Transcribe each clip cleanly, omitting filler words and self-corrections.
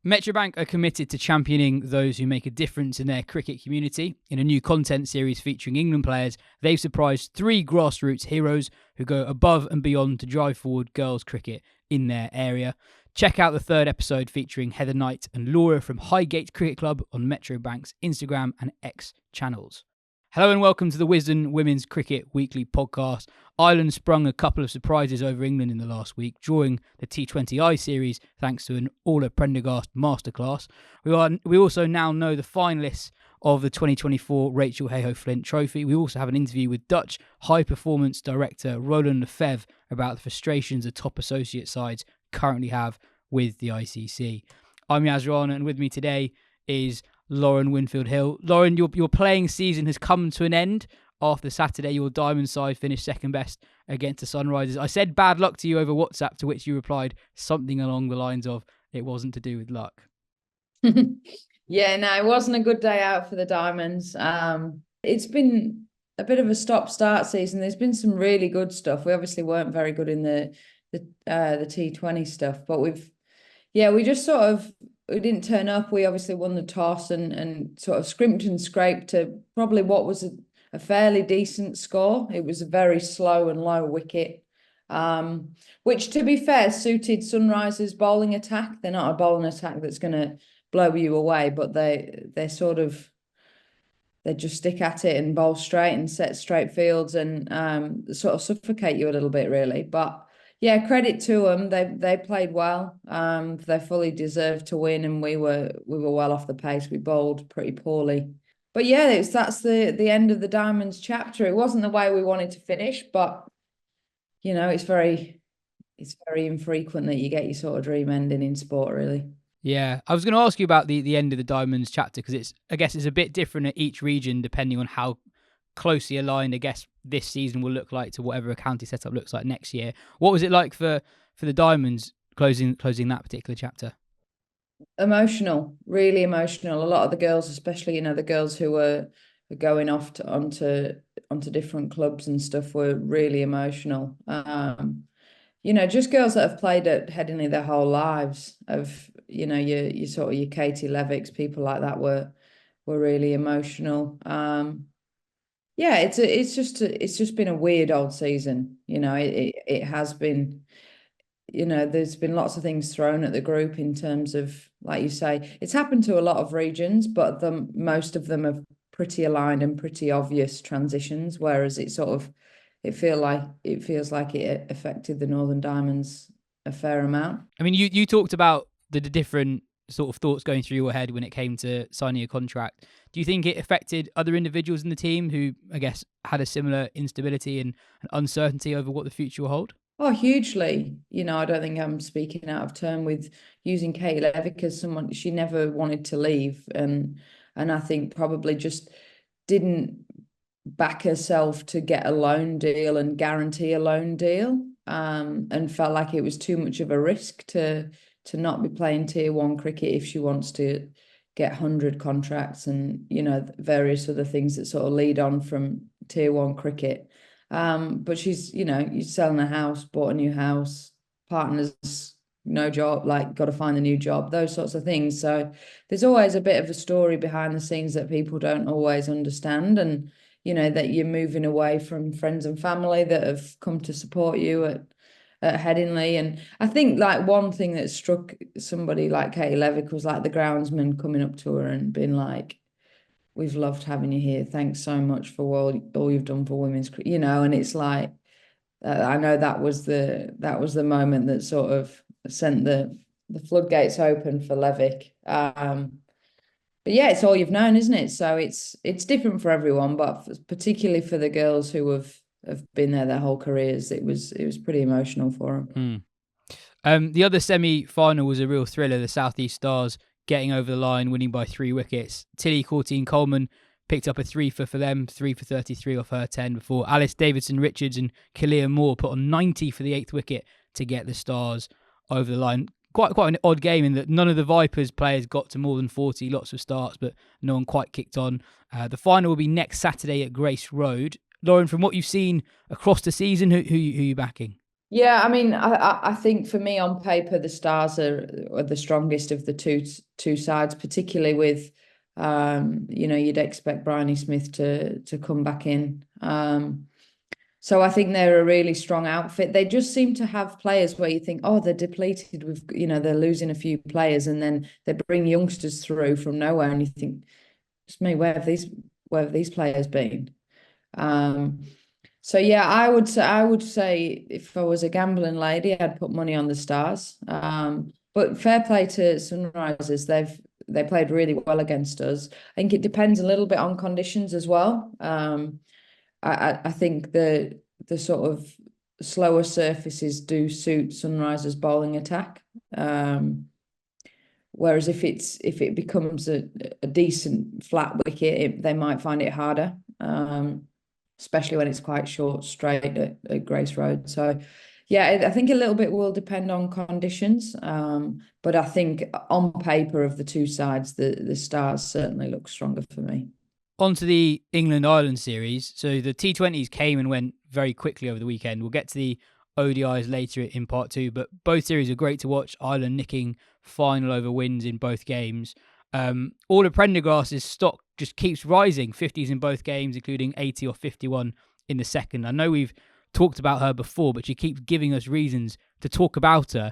Metrobank are committed to championing those who make a difference in their cricket community. In a new content series featuring England players, they've surprised 3 grassroots heroes who go above and beyond to drive forward girls' cricket in their area. Check out the 3rd episode featuring Heather Knight and Laura from Highgate Cricket Club on Metrobank's Instagram and X channels. Hello and welcome to the Wisden Women's Cricket Weekly podcast. Ireland sprung a couple of surprises over England in the last week, drawing the T20I series thanks to an Orla Prendergast masterclass. We also now know the finalists of the 2024 Rachael Heyhoe Flint Trophy. We also have an interview with Dutch high-performance director Roland Lefebvre about the frustrations the top associate sides currently have with the ICC. I'm Yas Rana, and with me today is Lauren Winfield-Hill. Lauren, your playing season has come to an end. After Saturday, your Diamond side finished second best against the Sunrisers. I said bad luck to you over WhatsApp, to which you replied something along the lines of, it wasn't to do with luck. Yeah, no, it wasn't a good day out for the Diamonds. It's been a bit of a stop-start season. There's been some really good stuff. We obviously weren't very good in the T20 stuff, but we didn't turn up. We obviously won the toss and sort of scrimped and scraped to probably what was a fairly decent score. It was a very slow and low wicket, which, to be fair, suited Sunrisers' bowling attack. They're not a bowling attack that's going to blow you away, but they just stick at it and bowl straight and set straight fields and sort of suffocate you a little bit, really. But yeah, credit to them. They played well. They fully deserved to win, and we were well off the pace. We bowled pretty poorly. But yeah, that's the end of the Diamonds chapter. It wasn't the way we wanted to finish, but you know, it's very infrequent that you get your sort of dream ending in sport, really. Yeah, I was going to ask you about the end of the Diamonds chapter, because I guess it's a bit different at each region depending on how closely aligned, I guess, this season will look like to whatever a county setup looks like next year. What was it like for the Diamonds closing that particular chapter? Emotional, really emotional. A lot of the girls, especially, the girls who were going off onto different clubs and stuff, were really emotional. Just girls that have played at Headingley their whole lives, of your sort of your Katie Levick's, people like that were really emotional. Yeah, it's just been a weird old season. It has been. There's been lots of things thrown at the group in terms of, like you say, it's happened to a lot of regions, but most of them are pretty aligned and pretty obvious transitions, whereas it feels like it affected the Northern Diamonds a fair amount. I mean, you talked about the different sort of thoughts going through your head when it came to signing a contract. Do you think it affected other individuals in the team who, I guess, had a similar instability and uncertainty over what the future will hold? Oh, hugely. I don't think I'm speaking out of turn with using Katie Levick as someone. She never wanted to leave, and I think probably just didn't back herself to get a loan deal and guarantee a loan deal, and felt like it was too much of a risk to not be playing Tier 1 cricket if she wants to get 100 contracts and various other things that sort of lead on from Tier 1 cricket. But she's, you're selling a house, bought a new house, partners, no job, like got to find a new job, those sorts of things. So there's always a bit of a story behind the scenes that people don't always understand. And, that you're moving away from friends and family that have come to support you at Headingley. And I think like one thing that struck somebody like Katie Levick was like the groundsman coming up to her and being like, "We've loved having you here. Thanks so much for all you've done for women's cricket." And it's like, I know that was the moment that sort of sent the floodgates open for Levick. But yeah, it's all you've known, isn't it? So it's different for everyone, but particularly for the girls who have been there their whole careers, it was pretty emotional for them. The other semi-final was a real thriller. The South East Stars getting over the line, winning by 3 wickets. Tilly Courtine-Coleman picked up a 3 for them, 3 for 33 off her 10, before Alice Davidson-Richards and Kalia Moore put on 90 for the 8th wicket to get the Stars over the line. Quite an odd game in that none of the Vipers players got to more than 40, lots of starts, but no one quite kicked on. The final will be next Saturday at Grace Road. Lauren, from what you've seen across the season, who are you backing? Yeah, I mean, I think for me on paper the Stars are the strongest of the two sides, particularly with you'd expect Bryony Smith to come back in. So I think they're a really strong outfit. They just seem to have players where you think, oh, they're depleted with, they're losing a few players, and then they bring youngsters through from nowhere, and you think, it's me, where have these players been? Um, so yeah, I would say if I was a gambling lady, I'd put money on the Stars. But fair play to Sunrisers, they played really well against us. I think it depends a little bit on conditions as well. I think the sort of slower surfaces do suit Sunrisers' bowling attack. Whereas if it becomes a decent flat wicket, they might find it harder. Especially when it's quite short, straight at Grace Road. So, yeah, I think a little bit will depend on conditions. But I think on paper of the two sides, the Stars certainly look stronger for me. On to the England-Ireland series. So the T20s came and went very quickly over the weekend. We'll get to the ODIs later in part two, but both series are great to watch. Ireland nicking final over wins in both games. All of Prendergast's stock just keeps rising, 50s in both games, including 80 or 51 in the second. I know we've talked about her before, but she keeps giving us reasons to talk about her.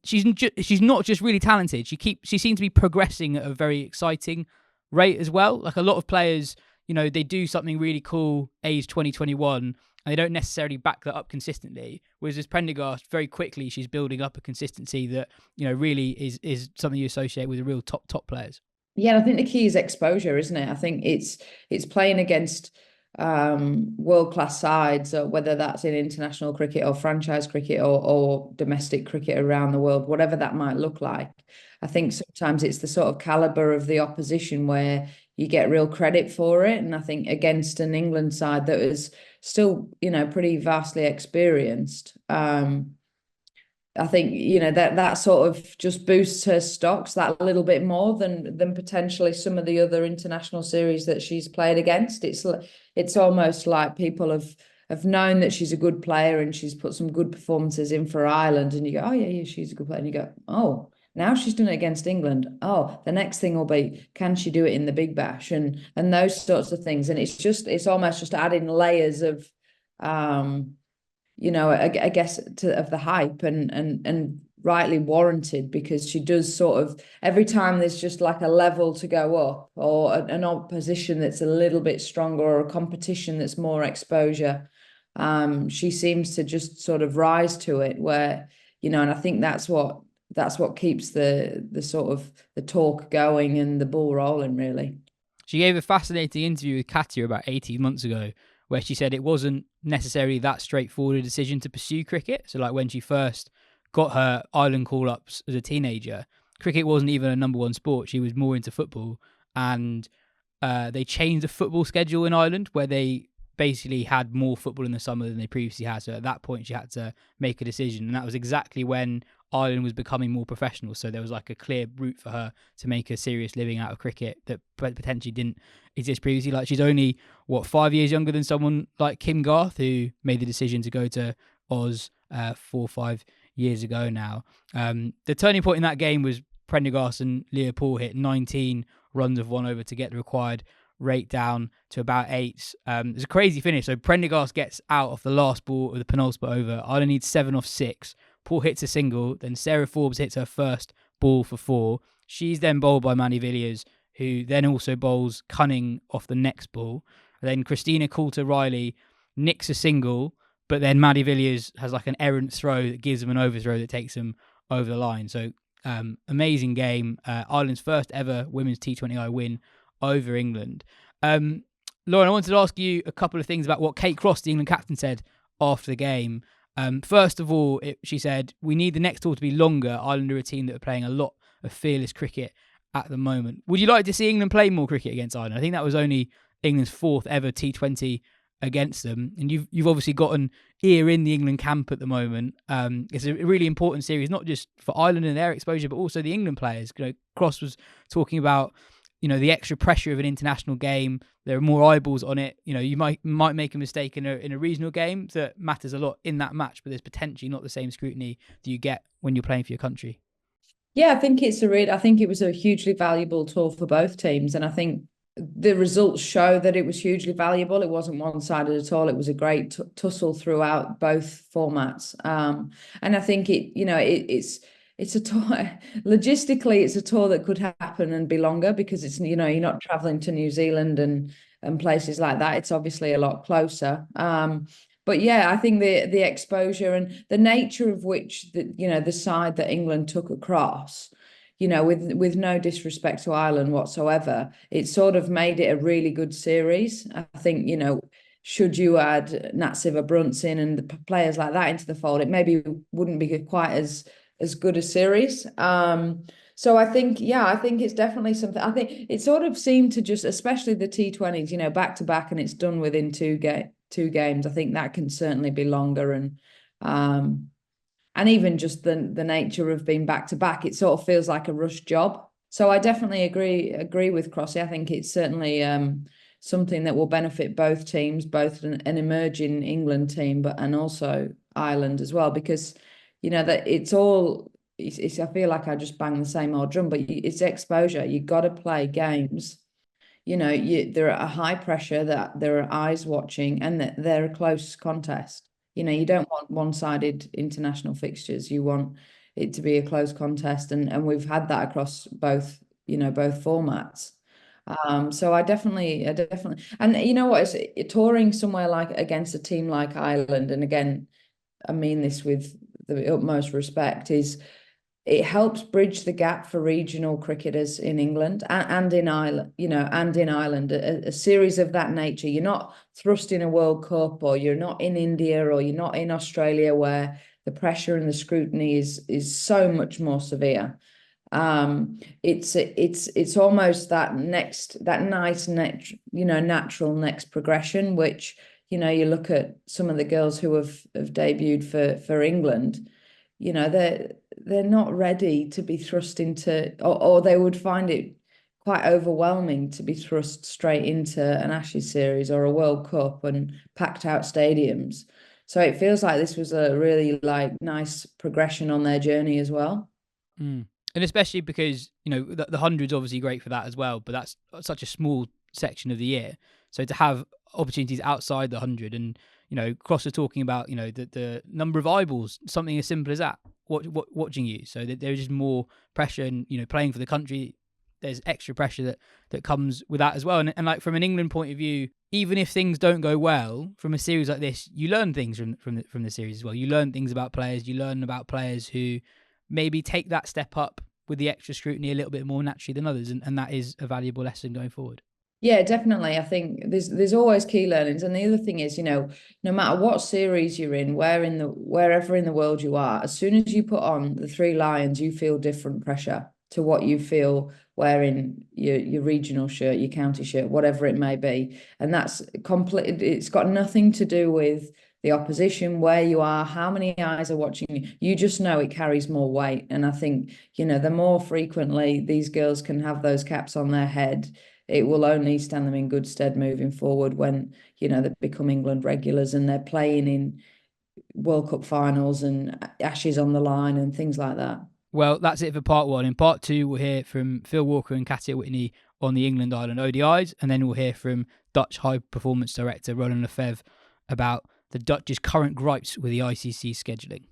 She's not just really talented. She seems to be progressing at a very exciting rate as well. Like a lot of players, they do something really cool age 2021 and they don't necessarily back that up consistently. Whereas as Prendergast, very quickly she's building up a consistency that, really is something you associate with the real top players. Yeah, I think the key is exposure, isn't it? I think it's playing against world-class sides, or whether that's in international cricket or franchise cricket or domestic cricket around the world, whatever that might look like. I think sometimes it's the sort of caliber of the opposition where you get real credit for it. And I think against an England side that is still, pretty vastly experienced, I think that sort of just boosts her stocks that little bit more than potentially some of the other international series that she's played against. It's almost like people have known that she's a good player and she's put some good performances in for Ireland, and you go, oh yeah, she's a good player, and you go, oh, now she's done it against England. Oh, the next thing will be, can she do it in the Big Bash, and those sorts of things. And it's almost just adding layers of I guess of the hype, and rightly warranted, because she does sort of, every time there's just like a level to go up, or an opposition that's a little bit stronger, or a competition that's more exposure, she seems to just sort of rise to it, where, and I think that's what keeps the sort of the talk going and the ball rolling, really. She gave a fascinating interview with Katya about 18 months ago, where she said it wasn't necessarily that straightforward a decision to pursue cricket. So like when she first got her Ireland call-ups as a teenager, cricket wasn't even a number one sport. She was more into football. And they changed the football schedule in Ireland, where they basically had more football in the summer than they previously had. So at that point, she had to make a decision. And that was exactly when Ireland was becoming more professional. So there was like a clear route for her to make a serious living out of cricket that potentially didn't exist previously. Like she's only, 5 years younger than someone like Kim Garth, who made the decision to go to Oz 4 or 5 years ago now. The turning point in that game was Prendergast and Leah Paul hit 19 runs of 1 over to get the required rate down to about 8. It's a crazy finish. So Prendergast gets out off the last ball of the penultimate over. Ireland needs 7 off 6. Paul hits a single. Then Sarah Forbes hits her first ball for 4. She's then bowled by Manny Villiers, who then also bowls Cunning off the next ball. And then Christina Coulter-Riley nicks a single, but then Maddie Villiers has like an errant throw that gives them an overthrow that takes them over the line. So amazing game. Ireland's first ever women's T20I win over England. Lauren, I wanted to ask you a couple of things about what Kate Cross, the England captain, said after the game. First of all, she said, we need the next tour to be longer. Ireland are a team that are playing a lot of fearless cricket at the moment. Would you like to see England play more cricket against Ireland? I think that was only England's 4th ever T20 against them. And you've obviously got an ear in the England camp at the moment. It's a really important series, not just for Ireland and their exposure, but also the England players. Cross was talking about the extra pressure of an international game. There are more eyeballs on it. You might make a mistake in a regional game that matters a lot in that match, but there's potentially not the same scrutiny that you get when you're playing for your country. Yeah, I think it was a hugely valuable tour for both teams, and I think the results show that it was hugely valuable. It wasn't one-sided at all. It was a great tussle throughout both formats, and I think it's a tour. Logistically, it's a tour that could happen and be longer because it's you're not traveling to New Zealand and places like that. It's obviously a lot closer. But yeah, I think the exposure and the nature of which the side that England took across, with no disrespect to Ireland whatsoever, it sort of made it a really good series. I think, should you add Natsiva Brunson and the players like that into the fold, it maybe wouldn't be quite as good a series. So I think it's definitely something. I think it sort of seemed to just, especially the T20s, back to back, and it's done within two games. I think that can certainly be longer, and even just the nature of being back to back, it sort of feels like a rush job. So I definitely agree with Crossy. I think it's certainly something that will benefit both teams, both an emerging England team, and also Ireland as well, because that it's all. I feel like I just bang the same old drum, but it's exposure. You got to play games. They're at a high pressure, that there are eyes watching, and that they're a close contest. You don't want one-sided international fixtures. You want it to be a close contest, and we've had that across both formats. So I definitely, and you know what, it's touring somewhere like against a team like Ireland, and again, I mean this with the utmost respect, is it helps bridge the gap for regional cricketers in England and in Ireland, a series of that nature. You're not thrust in a World Cup, or you're not in India, or you're not in Australia, where the pressure and the scrutiny is so much more severe. It's almost that nice natural next progression, which you look at some of the girls who have debuted for England. They're not ready to be thrust into, or they would find it quite overwhelming to be thrust straight into an Ashes series or a World Cup and packed out stadiums. So it feels like this was a really nice progression on their journey as well. And especially because the 100's obviously great for that as well, but that's such a small section of the year. So to have opportunities outside the 100, and Cross are talking about the number of eyeballs, something as simple as that, watching you. So that there's just more pressure, and playing for the country, there's extra pressure that comes with that as well. And like from an England point of view, even if things don't go well from a series like this, you learn things from the series as well. You learn things about players. You learn about players who maybe take that step up with the extra scrutiny a little bit more naturally than others, and that is a valuable lesson going forward. Yeah, definitely. I think there's always key learnings, and the other thing is, no matter what series you're in, wherever in the world you are, as soon as you put on the Three Lions, you feel different pressure to what you feel wearing your regional shirt, your county shirt, whatever it may be, and that's complete. It's got nothing to do with the opposition, where you are, how many eyes are watching you. You just know it carries more weight, and I think the more frequently these girls can have those caps on their head, it will only stand them in good stead moving forward when they become England regulars and they're playing in World Cup finals and Ashes on the line and things like that. Well, that's it for part one. In part two, we'll hear from Phil Walker and Katya Witney on the England-Ireland ODIs, and then we'll hear from Dutch High Performance Director Roland Lefebvre about the Dutch's current gripes with the ICC scheduling.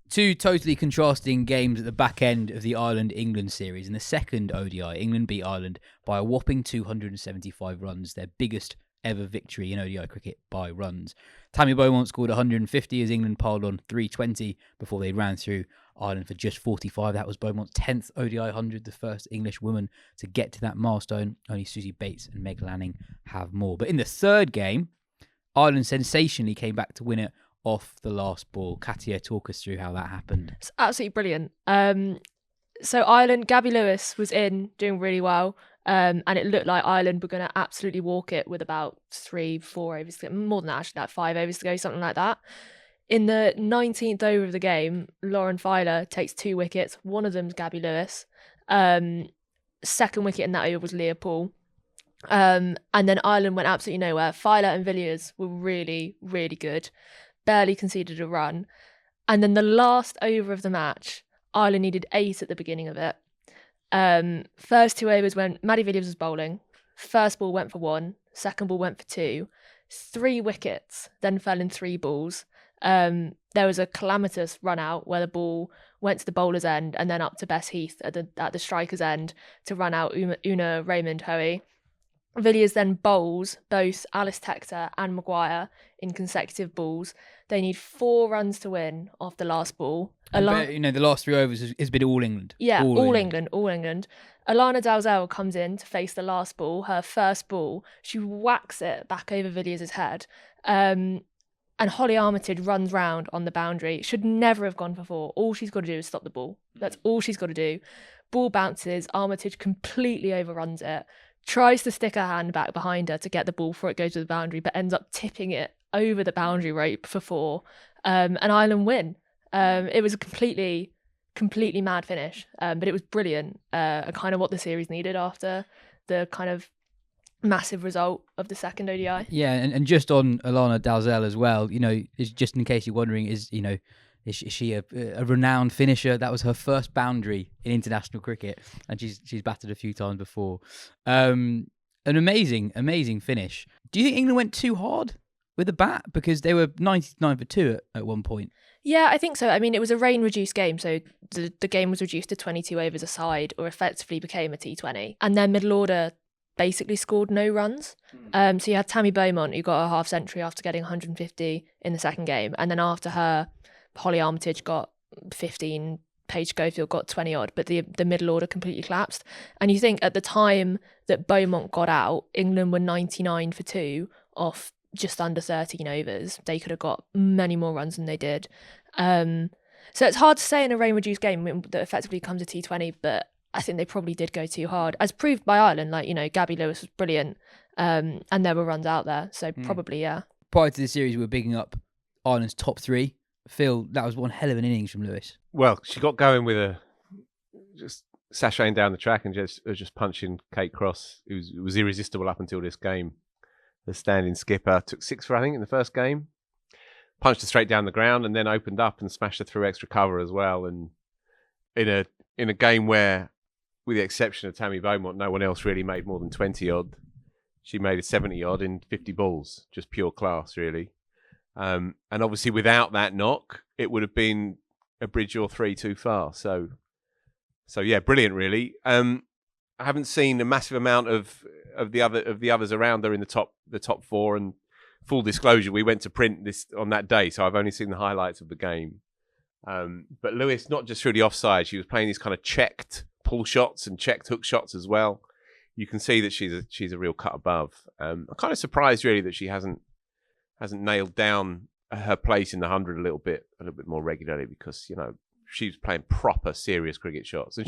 Two totally contrasting games at the back end of the Ireland-England series. In the second ODI, England beat Ireland by a whopping 275 runs, their biggest ever victory in ODI cricket by runs. Tammy Beaumont scored 150 as England piled on 320 before they ran through Ireland for just 45. That was Beaumont's 10th ODI 100, the first English woman to get to that milestone. Only Susie Bates and Meg Lanning have more. But in the third game, Ireland sensationally came back to win it off the last ball. Katya, talk us through how that happened. It's absolutely brilliant. So Ireland, Gabby Lewis was in, doing really well. And it looked like Ireland were going to absolutely walk it with about 3-4 overs to go, more than that, actually, like 5 overs to go, something like that. In the 19th over of the game, Lauren Filer takes 2 wickets. One of them's Gabby Lewis. Second wicket in that over was Leah Paul. And then Ireland went absolutely nowhere. Filer and Villiers were really, really good. Barely conceded a run. And then the last over of the match, Ireland needed 8 at the beginning of it. First 2 overs went, Maddie Villiers was bowling. First ball went for 1. Second ball went for 2. 3 wickets then fell in 3 balls. There was a calamitous run out where the ball went to the bowler's end and then up to Bess Heath at the striker's end to run out Una Raymond Hoey. Villiers then bowls both Alice Tector and Maguire in consecutive balls. They need 4 runs to win off the last ball. The last 3 overs has been all England. Yeah, all England. Alana Dalzell comes in to face the last ball, her first ball. She whacks it back over Villiers' head. And Holly Armitage runs round on the boundary. Should never have gone for 4. All she's got to do is stop the ball. That's all she's got to do. Ball bounces. Armitage completely overruns it. Tries to stick her hand back behind her to get the ball before it goes to the boundary, but ends up tipping it over the boundary rope for 4. And Ireland win. It was a completely mad finish, but it was brilliant. Kind of what the series needed after the kind of massive result of the second ODI. Yeah, and just on Alana Dalzell as well, just in case you're wondering, is she a renowned finisher? That was her first boundary in international cricket, and she's batted a few times before. An amazing finish. Do you think England went too hard with the bat? Because they were 99 for 2 at one point. Yeah, I think so. I mean, it was a rain-reduced game, so the game was reduced to 22 overs a side, or effectively became a T20. And their middle order basically scored no runs. So you had Tammy Beaumont, who got a half century after getting 150 in the second game, and then after her, Holly Armitage got 15, Paige Schofield got 20 odd, but the middle order completely collapsed. And you think at the time that Beaumont got out, England were 99 for 2 off just under 13 overs. They could have got many more runs than they did. So it's hard to say in a rain-reduced game that effectively comes a T20, but I think they probably did go too hard, as proved by Ireland. Gabby Lewis was brilliant, and there were runs out there, so probably, yeah. Prior to the series, we were bigging up Ireland's top 3. Phil, that was one hell of an innings from Lewis. Well, she got going with just sashaying down the track and just punching Kate Cross. It was irresistible up until this game. The standing skipper took 6 for, I think, in the first game. Punched her straight down the ground and then opened up and smashed her through extra cover as well. And in a game where, with the exception of Tammy Beaumont, no one else really made more than 20 odd. She made a 70 odd in 50 balls. Just pure class, really. And obviously without that knock, it would have been a bridge or 3 too far. So yeah, brilliant, really. I haven't seen a massive amount of the others around her in the top 4. And full disclosure, we went to print this on that day, so I've only seen the highlights of the game. But Lewis, not just through the offside, she was playing these kind of checked pull shots and checked hook shots as well. You can see that she's a real cut above. I'm kind of surprised, really, that she hasn't nailed down her place in the 100 a little bit more regularly, because she's playing proper serious cricket shots and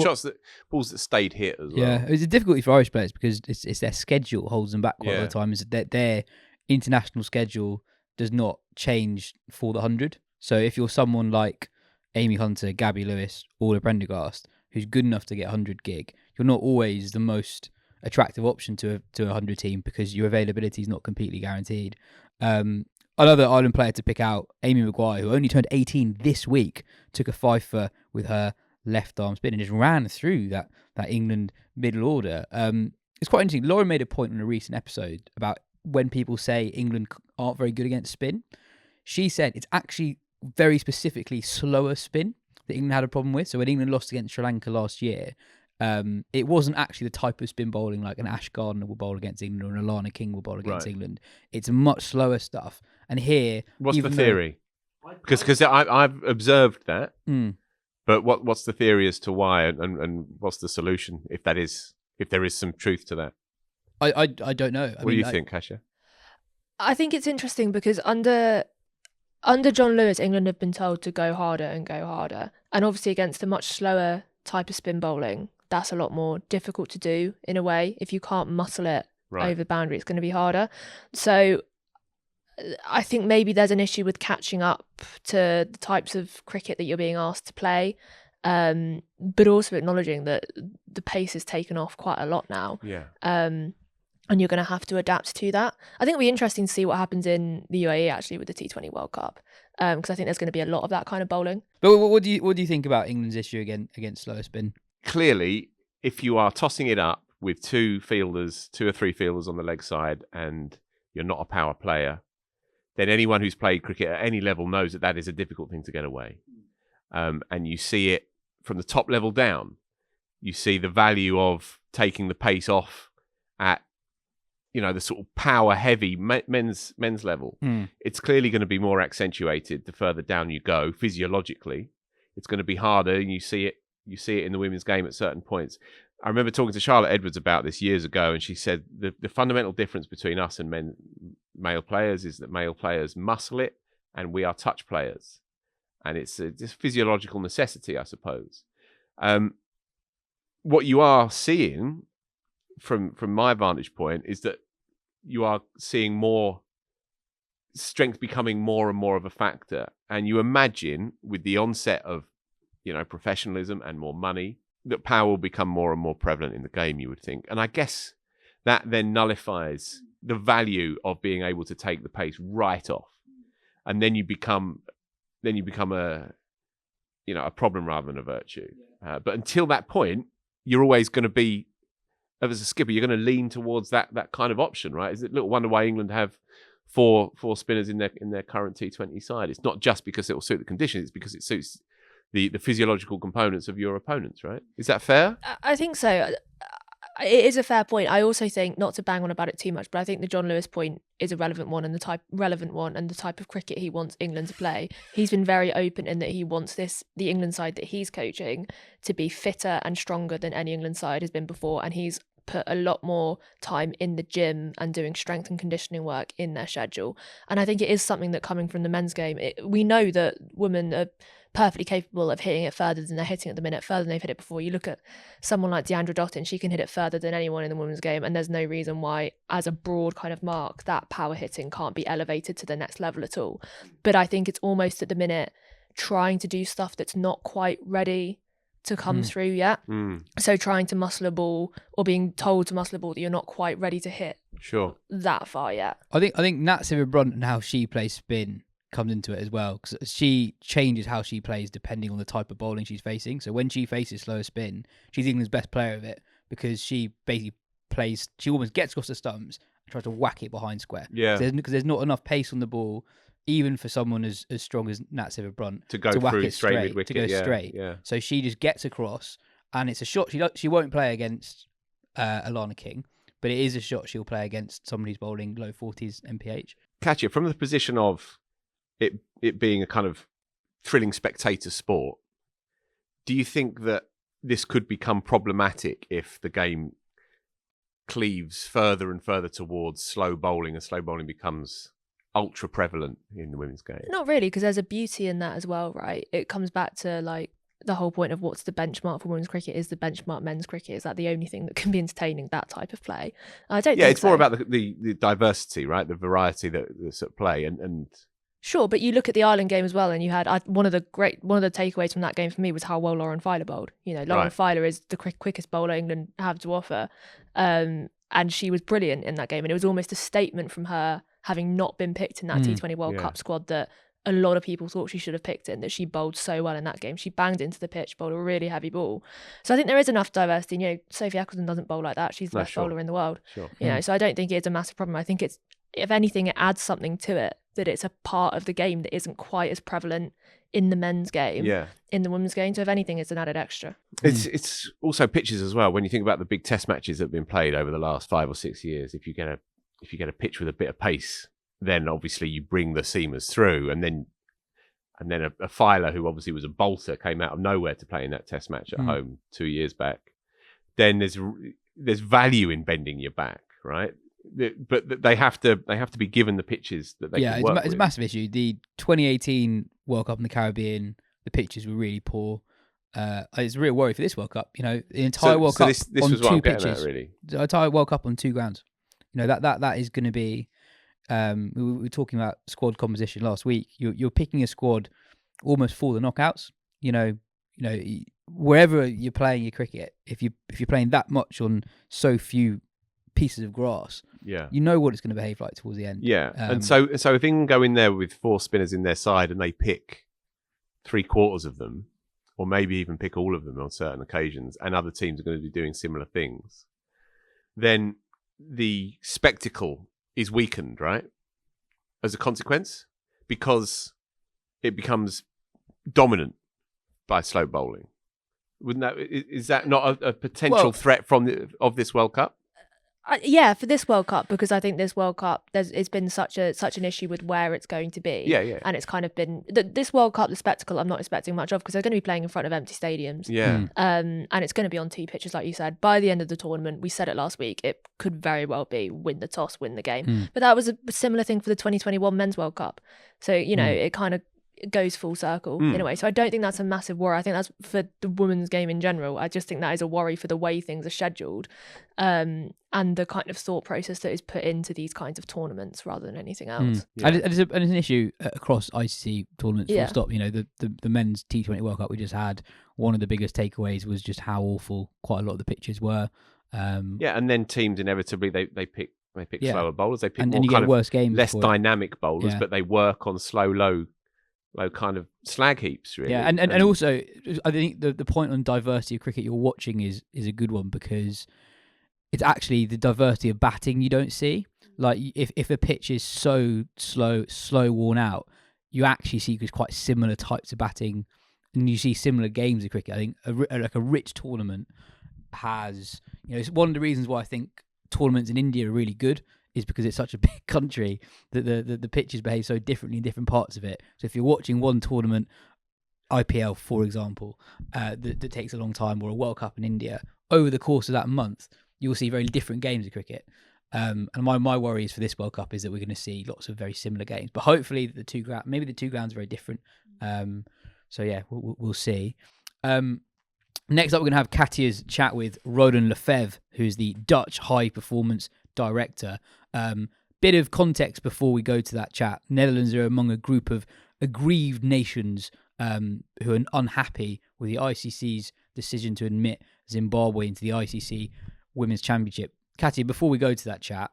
balls that stayed hit as well. Yeah, it was a difficulty for Irish players because it's their schedule holds them back quite a lot of the time. Is that their international schedule does not change for the 100. So if you're someone like Amy Hunter, Gabby Lewis, or Prendergast, who's good enough to get 100 gig, you're not always the most attractive option to a 100 team because your availability is not completely guaranteed. Another Ireland player to pick out, Amy Maguire, who only turned 18 this week, took a 5-for with her left arm spin and just ran through that England middle order. It's quite interesting. Lauren made a point on a recent episode about when people say England aren't very good against spin. She said it's actually very specifically slower spin that England had a problem with. So when England lost against Sri Lanka last year, it wasn't actually the type of spin bowling like an Ash Gardner will bowl against England or an Alana King will bowl against England. It's much slower stuff. And here... What's the theory? Because I've observed that, but what's the theory as to why and what's the solution if there is some truth to that? I don't know. What do you think, Katya? I think it's interesting because under John Lewis, England have been told to go harder and go harder. And obviously against a much slower type of spin bowling, that's a lot more difficult to do in a way. If you can't muscle it over the boundary, it's going to be harder. So I think maybe there's an issue with catching up to the types of cricket that you're being asked to play, but also acknowledging that the pace is taken off quite a lot now. Yeah. And you're going to have to adapt to that. I think it'll be interesting to see what happens in the UAE actually with the T20 World Cup, because I think there's going to be a lot of that kind of bowling. But what do you think about England's issue against slower spin? Clearly, if you are tossing it up with two or three fielders on the leg side, and you're not a power player, then anyone who's played cricket at any level knows that is a difficult thing to get away. And you see it from the top level down. You see the value of taking the pace off at, the sort of power heavy men's level. It's clearly going to be more accentuated the further down you go physiologically. It's going to be harder, and you see it in the women's game at certain points. I remember talking to Charlotte Edwards about this years ago, and she said the fundamental difference between us and male players is that male players muscle it, and we are touch players, and it's a physiological necessity, I suppose. What you are seeing from my vantage point is that you are seeing more strength becoming more and more of a factor, and you imagine with the onset of professionalism and more money, that power will become more and more prevalent in the game, you would think. And I guess that then nullifies the value of being able to take the pace right off. And then you become a problem rather than a virtue. But until that point, you're always going to be, as a skipper, you're going to lean towards that kind of option, right? Is it little wonder why England have four spinners in their current T20 side? It's not just because it will suit the conditions, it's because it suits the physiological components of your opponents, right? Is that fair? I think so. It is a fair point. I also think, not to bang on about it too much, but I think the John Lewis point is a relevant one, and the type of cricket he wants England to play. He's been very open in that he wants the England side that he's coaching to be fitter and stronger than any England side has been before, and he's put a lot more time in the gym and doing strength and conditioning work in their schedule. And I think it is something that, coming from the men's game, we know that women are perfectly capable of hitting it further than they're hitting at the minute, further than they've hit it before. You look at someone like Deandra Dottin, she can hit it further than anyone in the women's game, and there's no reason why, as a broad kind of mark, that power hitting can't be elevated to the next level at all. But I think it's almost at the minute trying to do stuff that's not quite ready to come through yet. So trying to muscle a ball, or being told to muscle a ball that you're not quite ready to hit that far yet. I think Nat Sivert-Brunt and how she plays spin comes into it as well, because she changes how she plays depending on the type of bowling she's facing. So when she faces slower spin, she's England's best player of it, because she basically she almost gets across the stumps and tries to whack it behind square. Yeah. Because there's not enough pace on the ball, even for someone as strong as Nat Sivert-Brunt, to go whack through it straight mid-wicket, to go straight. Yeah. So she just gets across, and it's a shot she won't play against Alana King, but it is a shot she'll play against someone who's bowling low 40s MPH. Katya, from the position of it being a kind of thrilling spectator sport, do you think that this could become problematic if the game cleaves further and further towards slow bowling, and slow bowling becomes ultra prevalent in the women's game? Not really, because there's a beauty in that as well, right? It comes back to like the whole point of what's the benchmark for women's cricket is the benchmark men's cricket. Is that the only thing that can be entertaining, that type of play? I don't. Yeah, think it's so. more about the diversity, right? The variety that's at play, and Sure, but you look at the Ireland game as well, and you had one of the takeaways from that game for me was how well Lauren Filer bowled. Lauren Filer is the quickest bowler England have to offer, and she was brilliant in that game. And it was almost a statement from her, having not been picked in that T20 World Cup squad that a lot of people thought she should have picked in, that she bowled so well in that game. She banged into the pitch, bowled a really heavy ball. So I think there is enough diversity. Sophie Eccleston doesn't bowl like that. She's the best bowler in the world. Sure. So I don't think it's a massive problem. I think it's, if anything, it adds something to it, that it's a part of the game that isn't quite as prevalent in the men's game, in the women's game. So if anything, it's an added extra. It's also pitches as well. When you think about the big test matches that have been played over the last 5 or 6 years, if you get a pitch with a bit of pace, then obviously you bring the seamers through, and then a Filer, who obviously was a bolter, came out of nowhere to play in that test match at home 2 years back. Then there's value in bending your back, right? But they have to be given the pitches that they can work with. It's a massive issue. The 2018 World Cup in the Caribbean, the pitches were really poor. It's a real worry for this World Cup. The entire World Cup this on was what I'm two getting pitches. at, really. The entire World Cup on two grounds. That is going to be we were talking about squad composition last week. You're picking a squad almost for the knockouts. You know, wherever you're playing your cricket, if you're playing that much on so few pieces of grass, you know what it's going to behave like towards the end. Yeah, and so if England go in there with 4 spinners in their side and they pick 3/4 of them, or maybe even pick all of them on certain occasions, and other teams are going to be doing similar things, then the spectacle is weakened, right? As a consequence, because it becomes dominant by slow bowling. Is that not a potential threat of this World Cup? Yeah, for this World Cup, because I think this World Cup, it's been such an issue with where it's going to be. Yeah. And it's kind of been this World Cup, the spectacle I'm not expecting much of, because they're going to be playing in front of empty stadiums. Yeah. And it's going to be on 2 pitches, like you said. By the end of the tournament, we said it last week, it could very well be win the toss, win the game. But that was a similar thing for the 2021 Men's World Cup. So, it kind of goes full circle in a way. So I don't think that's a massive worry. I think that's for the women's game in general. I just think that is a worry for the way things are scheduled, and the kind of thought process that is put into these kinds of tournaments rather than anything else. And it's an issue across ICC tournaments, full stop. The men's T20 World Cup we just had, one of the biggest takeaways was just how awful quite a lot of the pitches were. And then teams inevitably they pick slower bowlers. They pick more you kind get of worse games, less dynamic bowlers, but they work on low kind of slag heaps, really. Yeah, and also I think the point on diversity of cricket you're watching is a good one, because it's actually the diversity of batting you don't see. Like if a pitch is so slow, worn out, you actually see quite similar types of batting, and you see similar games of cricket. I think a rich tournament has, it's one of the reasons why I think tournaments in India are really good, is because it's such a big country that the pitches behave so differently in different parts of it. So if you're watching one tournament, IPL for example, that takes a long time, or a World Cup in India, over the course of that month, you'll see very different games of cricket. And my worry is for this World Cup is that we're going to see lots of very similar games. But hopefully the two grounds are very different. So yeah, we'll see. Next up, we're going to have Katya's chat with Roland Lefebvre, who's the Dutch High Performance Director. Bit of context before we go to that chat. Netherlands are among a group of aggrieved nations who are unhappy with the ICC's decision to admit Zimbabwe into the ICC Women's Championship. Katya, before we go to that chat,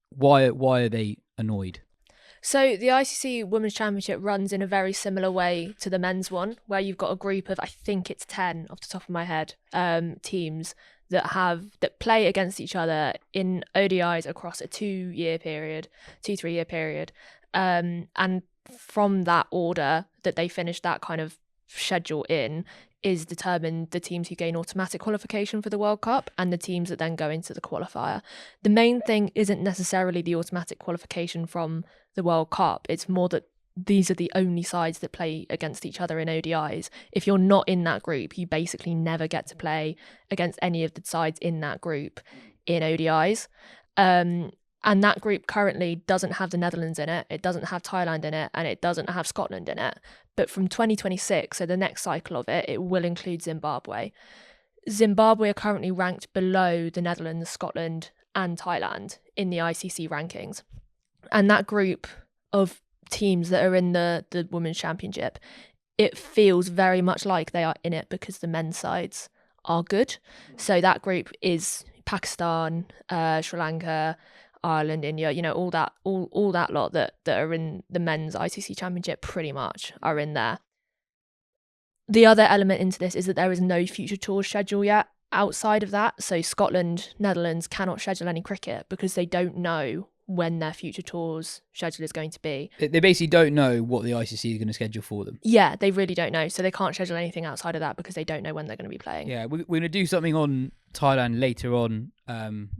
why are they annoyed? So the ICC Women's Championship runs in a very similar way to the men's one, where you've got a group of, I think it's 10 off the top of my head, teams that play against each other in ODIs across a 2-3 year period. And from that order that they finish that kind of schedule in is determined the teams who gain automatic qualification for the World Cup and the teams that then go into the qualifier. The main thing isn't necessarily the automatic qualification from the World Cup. It's more that these are the only sides that play against each other in ODIs. If you're not in that group, you basically never get to play against any of the sides in that group in ODIs. And that group currently doesn't have the Netherlands in it, it doesn't have Thailand in it, and it doesn't have Scotland in it. But from 2026, so the next cycle of it, it will include Zimbabwe. Zimbabwe are currently ranked below the Netherlands, Scotland, and Thailand in the ICC rankings. And that group of teams that are in the Women's Championship, it feels very much like they are in it because the men's sides are good. So that group is Pakistan, Sri Lanka, Ireland, India, all that lot that are in the men's ICC Championship pretty much are in there. The other element into this is that there is no future tours schedule yet outside of that. So Scotland, Netherlands cannot schedule any cricket because they don't know when their future tours schedule is going to be. They basically don't know what the ICC is going to schedule for them. Yeah, they really don't know. So they can't schedule anything outside of that because they don't know when they're going to be playing. Yeah, we're going to do something on Thailand later on,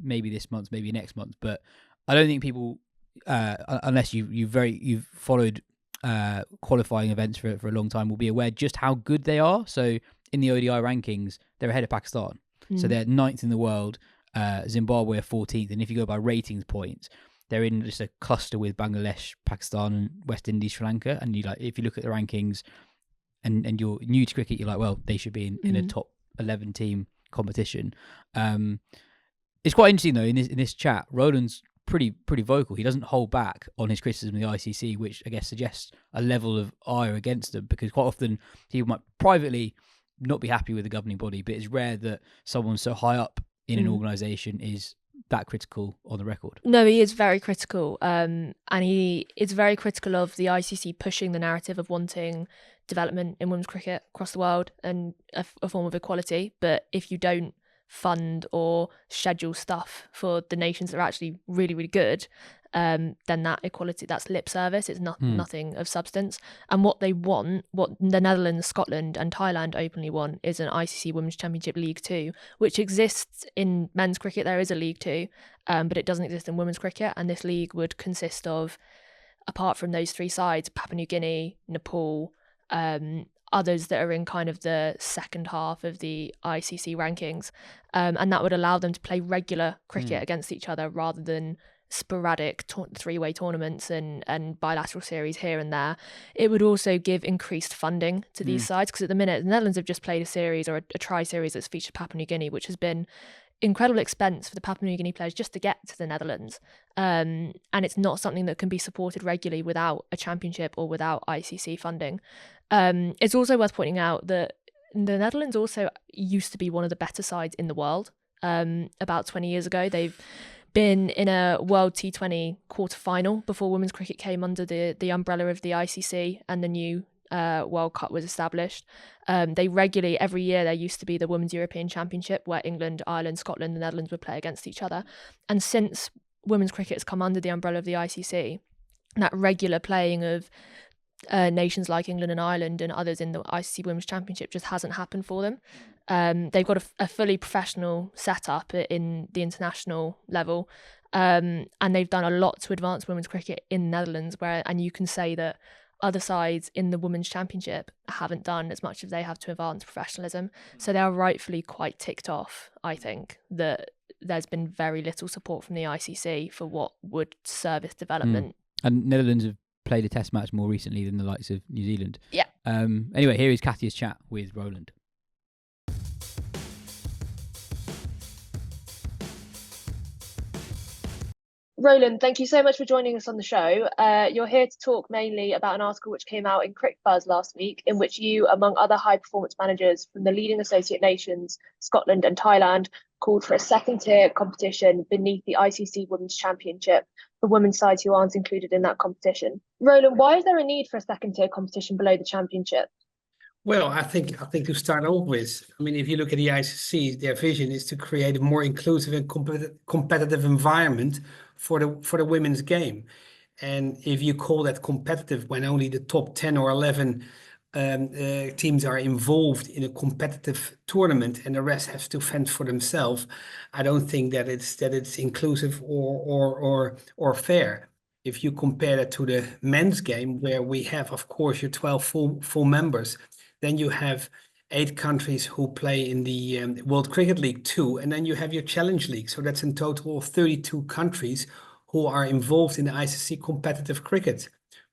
maybe this month, maybe next month. But I don't think people, unless you've followed qualifying events for a long time, will be aware just how good they are. So in the ODI rankings, they're ahead of Pakistan. So they're 9th in the world. Zimbabwe are 14th. And if you go by ratings points, they're in just a cluster with Bangladesh, Pakistan, and West Indies, Sri Lanka. And if you look at the rankings and you're new to cricket, you're like, well, they should be in a top 11 team competition. It's quite interesting though in this chat. Roland's pretty vocal. He doesn't hold back on his criticism of the ICC, which I guess suggests a level of ire against them, because quite often he might privately not be happy with the governing body, but it's rare that someone so high up in an organisation is that critical on the record. No, he is very critical, and he is very critical of the ICC pushing the narrative of wanting development in women's cricket across the world and a form of equality. But if you don't fund or schedule stuff for the nations that are actually really, really good, then that equality, that's lip service. It's nothing of substance. And what they want, what the Netherlands, Scotland and Thailand openly want, is an ICC Women's Championship League 2, which exists in men's cricket. There is a League 2, but it doesn't exist in women's cricket. And this league would consist of, apart from those three sides, Papua New Guinea, Nepal, others that are in kind of the second half of the ICC rankings, and that would allow them to play regular cricket against each other rather than sporadic three-way tournaments and bilateral series here and there. It would also give increased funding to these sides, because at the minute the Netherlands have just played a series or a tri-series that's featured Papua New Guinea, which has been incredible expense for the Papua New Guinea players just to get to the Netherlands, and it's not something that can be supported regularly without a championship or without ICC funding. It's also worth pointing out that the Netherlands also used to be one of the better sides in the world. About 20 years ago, they've been in a World T20 quarter-final before women's cricket came under the umbrella of the ICC and the new World Cup was established. They regularly, every year, there used to be the Women's European Championship where England, Ireland, Scotland, the Netherlands would play against each other. And since women's cricket has come under the umbrella of the ICC, that regular playing of nations like England and Ireland and others in the ICC Women's Championship just hasn't happened for them. They've got a fully professional setup in the international level, and they've done a lot to advance women's cricket in the Netherlands, and you can say that other sides in the Women's Championship haven't done as much as they have to advance professionalism. So they are rightfully quite ticked off, I think, that there's been very little support from the ICC for what would service development. And Netherlands have played a test match more recently than the likes of New Zealand. Yeah. Anyway, here is Katya's chat with Roland. Roland, thank you so much for joining us on the show. You're here to talk mainly about an article which came out in Cricket Buzz last week, in which you, among other high-performance managers from the leading associate nations, Scotland and Thailand, called for a second-tier competition beneath the ICC Women's Championship for women's sides who aren't included in that competition. Roland, why is there a need for a second-tier competition below the championship? Well, I think to start off with, I mean, if you look at the ICC, their vision is to create a more inclusive and competitive environment for the women's game. And if you call that competitive when only the top 10 or 11 teams are involved in a competitive tournament and the rest has to fend for themselves, I don't think that it's inclusive or fair. If you compare that to the men's game, where we have, of course, your 12 full members, then you have 8 countries who play in the World Cricket League 2, and then you have your Challenge League. So that's in total of 32 countries who are involved in the ICC competitive cricket.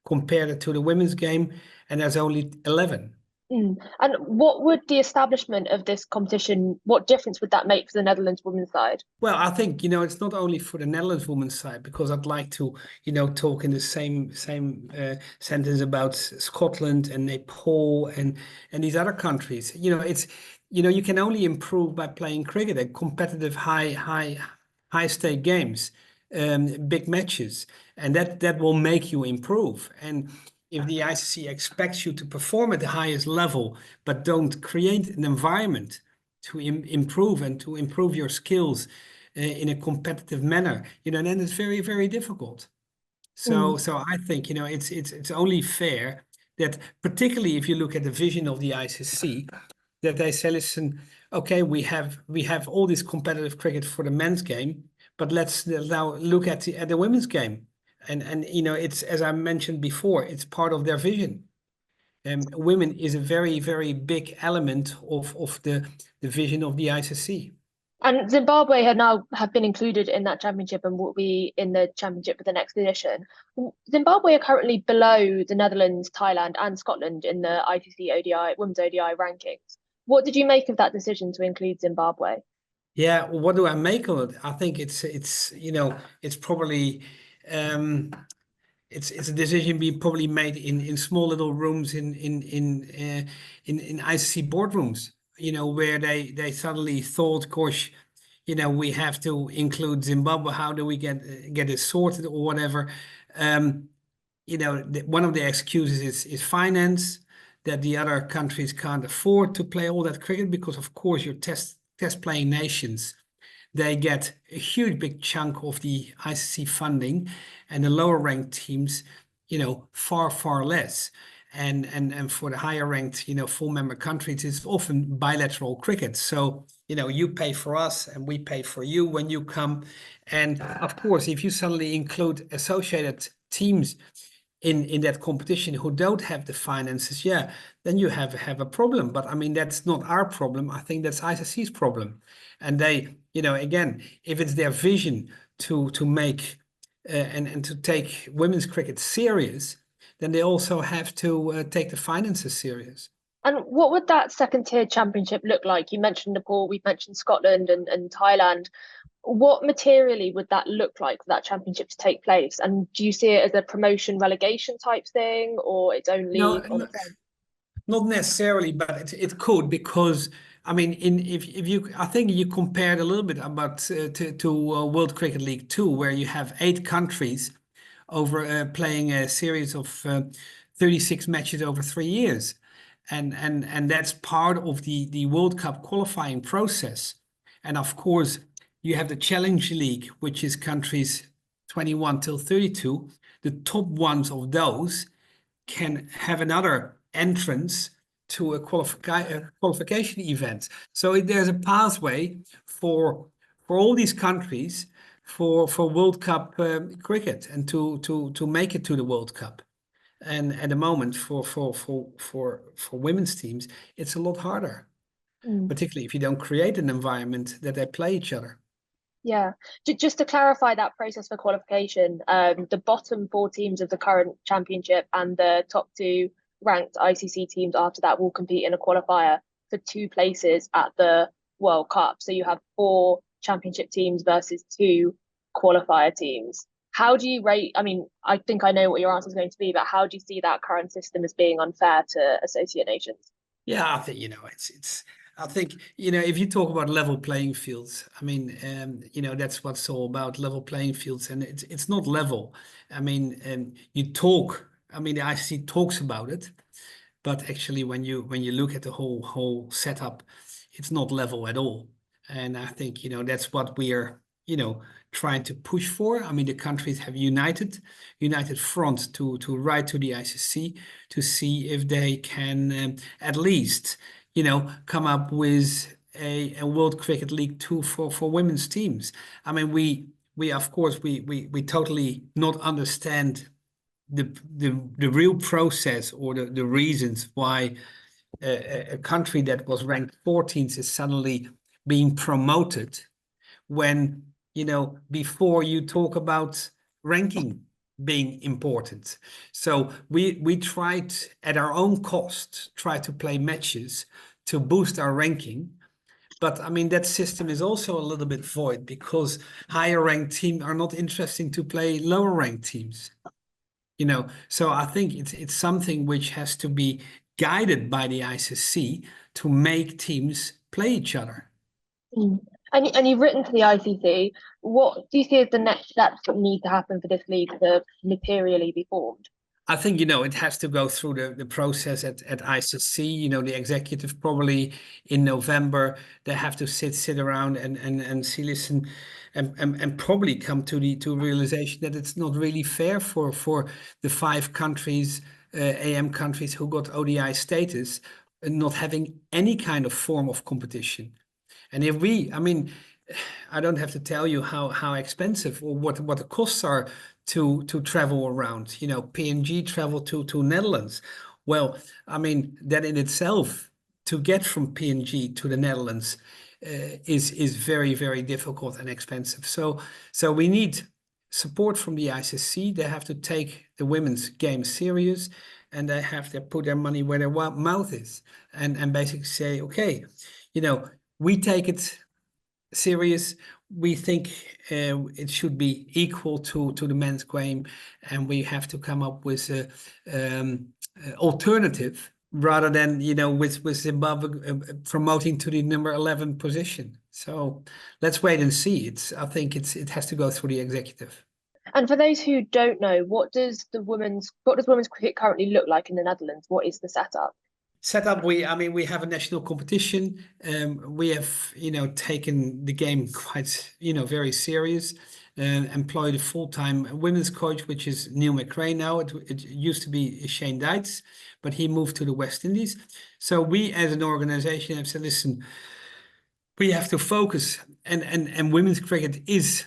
Compare it to the women's game, and there's only 11. And what would the establishment of this competition, what difference would that make for the Netherlands women's side? Well, I think, it's not only for the Netherlands women's side, because I'd like to, talk in the same sentence about Scotland and Nepal and these other countries. It's, you can only improve by playing cricket at competitive high stake games, big matches, and that will make you improve. And if the ICC expects you to perform at the highest level, but don't create an environment to improve and to improve your skills in a competitive manner, then it's very, very difficult. So I think, it's only fair that, particularly if you look at the vision of the ICC, that they say, listen, okay, we have all this competitive cricket for the men's game, but let's now look at the women's game. And it's, as I mentioned before, it's part of their vision. Women is a very, very big element of the vision of the ICC. And Zimbabwe have been included in that championship and will be in the championship for the next edition. Zimbabwe are currently below the Netherlands, Thailand and Scotland in the ICC ODI, Women's ODI rankings. What did you make of that decision to include Zimbabwe? Yeah, what do I make of it? I think it's it's probably it's a decision being probably made in small little rooms in ICC boardrooms, where they suddenly thought, gosh, we have to include Zimbabwe. How do we get it sorted or whatever? Um, one of the excuses is finance, that the other countries can't afford to play all that cricket because, of course, your test playing nations, they get a huge big chunk of the ICC funding, and the lower ranked teams, far less. And for the higher ranked, full member countries, it's often bilateral cricket. So, you pay for us and we pay for you when you come. And of course, if you suddenly include associated teams in that competition who don't have the finances, then you have a problem. But I mean, that's not our problem. I think that's ICC's problem. And they, again, if it's their vision to make and to take women's cricket serious, then they also have to take the finances serious. And what would that second tier championship look like? You mentioned Nepal, we've mentioned Scotland and Thailand. What materially would that look like for that championship to take place? And do you see it as a promotion relegation type thing, or it's only on its own? Not necessarily, but it could, because I mean, if you, I think you compared a little bit about to World Cricket League 2, where you have 8 countries over playing a series of 36 matches over 3 years, and that's part of the World Cup qualifying process. And of course, you have the Challenge League, which is countries 21 till 32. The top ones of those can have another entrance to a qualification event. So there's a pathway for all these countries for World Cup cricket, and to make it to the World Cup. And at the moment, for women's teams, it's a lot harder, particularly if you don't create an environment that they play each other. Yeah, just to clarify that process for qualification, the bottom 4 teams of the current championship and the top 2 ranked ICC teams after that will compete in a qualifier for 2 places at the World Cup. So you have 4 championship teams versus 2 qualifier teams. How do you rate? I mean, I think I know what your answer is going to be, but how do you see that current system as being unfair to associate nations? Yeah, I think it's. I think if you talk about level playing fields, I mean, that's what's all about, level playing fields, and it's not level. I mean, you talk. I mean, the ICC talks about it, but actually, when you look at the whole setup, it's not level at all. And I think that's what we are trying to push for. I mean, the countries have united front to write to the ICC to see if they can at least come up with a World Cricket League 2 for women's teams. I mean, we of course we totally not understand the real process or the reasons why a country that was ranked 14th is suddenly being promoted, when before you talk about ranking being important. So we tried at our own cost, try to play matches to boost our ranking. But I mean, that system is also a little bit void, because higher ranked teams are not interesting to play lower ranked teams. So I think it's something which has to be guided by the ICC to make teams play each other. And you've written to the ICC. What do you see as the next steps that need to happen for this league to materially be formed? I think it has to go through the process at ICC. The executive probably in November, they have to sit around and see, listen, and probably come to realization that it's not really fair for the 5 countries, AM countries who got ODI status, and not having any kind of form of competition. And if I mean, I don't have to tell you how expensive or what the costs are to travel around. PNG travel to Netherlands. Well, I mean, that in itself, to get from PNG to the Netherlands is very, very difficult and expensive. So we need support from the ICC. They have to take the women's game serious, and they have to put their money where their mouth is, and basically say, okay, we take it series. We think it should be equal to the men's game, and we have to come up with a alternative rather than with Zimbabwe promoting to the number 11 position. So let's wait and see. I think it has to go through the executive. And for those who don't know, what does women's cricket currently look like in the Netherlands? What is the setup? Setup, we have a national competition. We have taken the game quite very serious. Employed a full-time women's coach, which is Neil McRae now. It used to be Shane Dietz, but he moved to the West Indies. So we as an organization have said, listen, we have to focus, and women's cricket is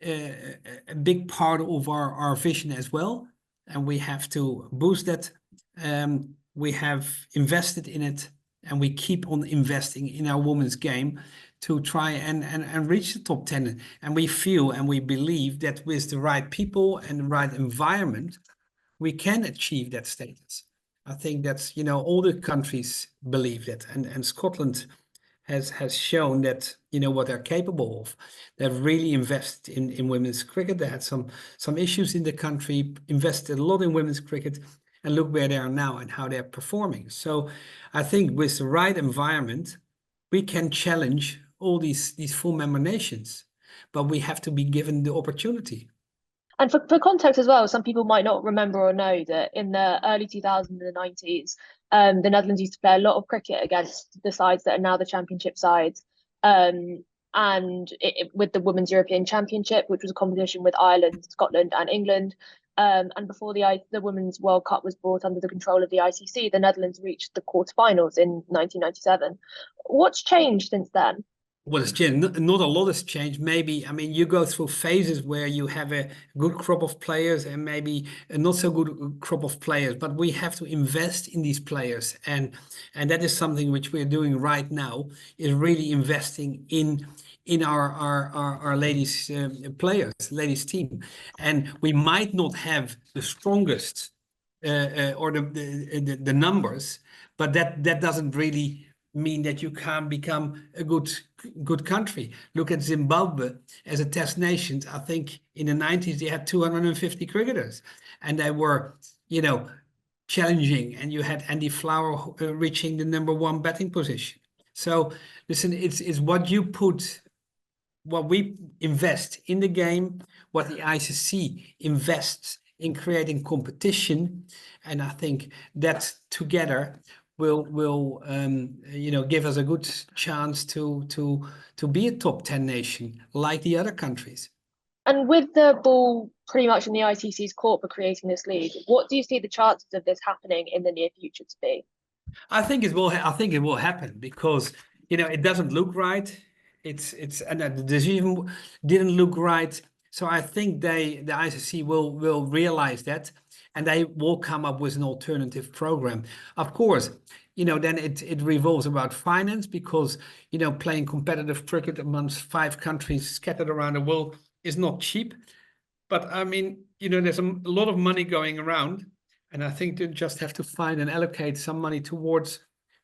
a big part of our vision as well, and we have to boost that. We have invested in it, and we keep on investing in our women's game to try and reach the top 10. And we feel and we believe that with the right people and the right environment, we can achieve that status. I think that's, all the countries believe that. And Scotland has shown that, what they're capable of. They've really invested in women's cricket. They had some issues in the country, invested a lot in women's cricket, and look where they are now and how they're performing. So I think with the right environment, we can challenge all these full member nations, but we have to be given the opportunity. And for context as well, some people might not remember or know that in the early 2000s and the 90s, the Netherlands used to play a lot of cricket against the sides that are now the championship sides. With the Women's European Championship, which was a competition with Ireland, Scotland and England. And before the Women's World Cup was brought under the control of the ICC, the Netherlands reached the quarterfinals in 1997. What's changed since then? Well, it's changed. Not a lot has changed. Maybe, you go through phases where you have a good crop of players and maybe a not so good crop of players, but we have to invest in these players. And that is something which we're doing right now, is really investing in our ladies players, ladies team. And we might not have the strongest or the numbers, but that doesn't really mean that you can't become a good country. Look at Zimbabwe as a test nation. I think in the 90s they had 250 cricketers, and they were, challenging. And you had Andy Flower reaching the number 1 batting position. So listen, it's what we invest in the game, what the ICC invests in creating competition, and I think that together will give us a good chance to be a top 10 nation like the other countries. And with the ball pretty much in the ICC's court for creating this league, what do you see the chances of this happening in the near future to be? I think it will happen because it doesn't look right. And the decision didn't look right. So I think the ICC will realize that, and they will come up with an alternative program. Of course, then it revolves about finance, because playing competitive cricket amongst 5 countries scattered around the world is not cheap. But there's a lot of money going around, and I think they just have to find and allocate some money towards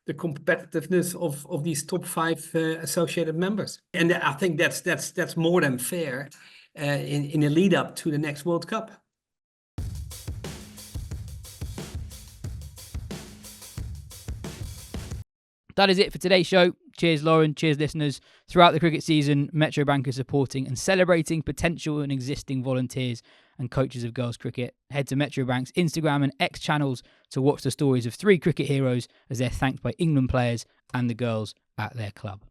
the competitiveness of these top 5 associated members. And I think that's more than fair in a lead up to the next World Cup. That is it for today's show. Cheers, Lauren. Cheers, listeners. Throughout the cricket season, Metro Bank is supporting and celebrating potential and existing volunteers and coaches of girls cricket. Head to Metro Bank's Instagram and X channels to watch the stories of 3 cricket heroes as they're thanked by England players and the girls at their club.